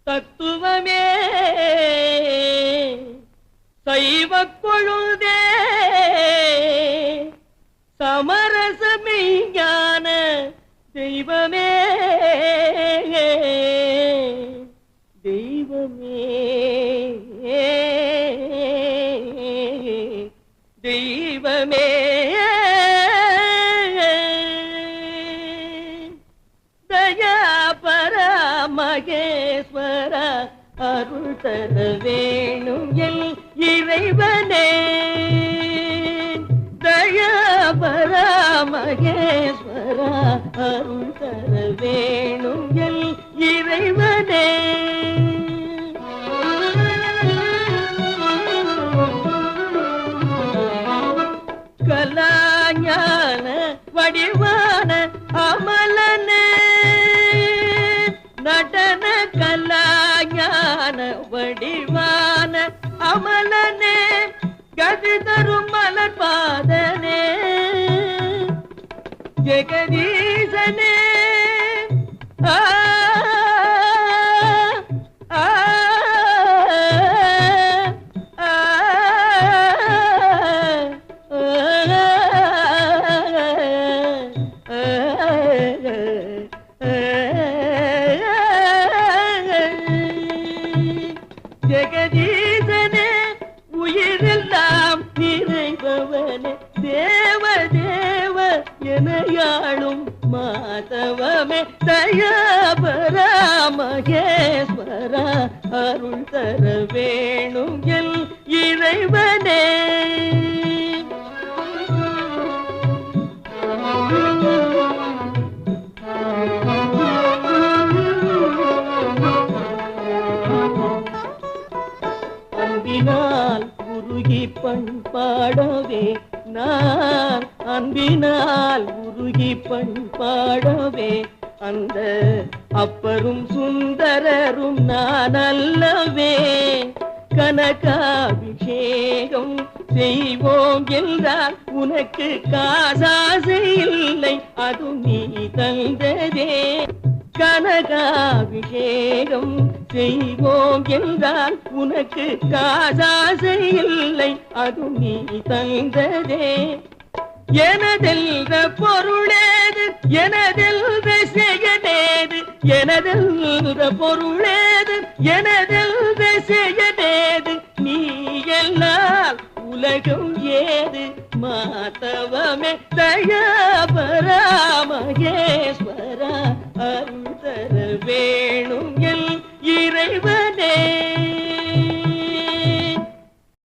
தத்துவமே சைவ கொழுதே சமரசமெய்ஞான தெய்வமே தெய்வமே தெய்வமே தயாபர மகேஸ்வர அருள் தர வேணும் என் இறைவனே தயாபர மகேஸ்வர அருள் தர வேணும் என் இறைவனே கலாஞான வடிவான அமலனே நடன கலாஞான வடிவான அமலனே கதி தரும் மலர் பாதனே ஜெகதீசனே ஜெகதீசனே உயிரெல்லாம் நிறைபவனே தேவ தேவ எனையாளும் மாதவமே தயாபர மகேஸ்வர அருள் தர வேணும் என் இறைவனே அன்பினால் உருகி பண்பாடவே நான் அன்பினால் உருகி பண்பாடவே அந்த அப்பரும் சுந்தரரும் நான் அல்லவே கனகாபிஷேகம் செய்வோம் என்றால் உனக்கு காசாசை இல்லை அது நீ தந்ததே கனகாபிஷேகம் செய்வோம் என்றால் உனக்கு காசாசை இல்லை அது நீ தந்ததே எனதெல்ற பொருளேது எனதெல்ற செயலேது எனதெல்ற பொருளேது எனதெல்ற செயலேது நீ எல்லாம் உலகம் ஏது மாதவமே தயாபர மகேஸ்வர அருள் தர வேணும் என் இறைவன்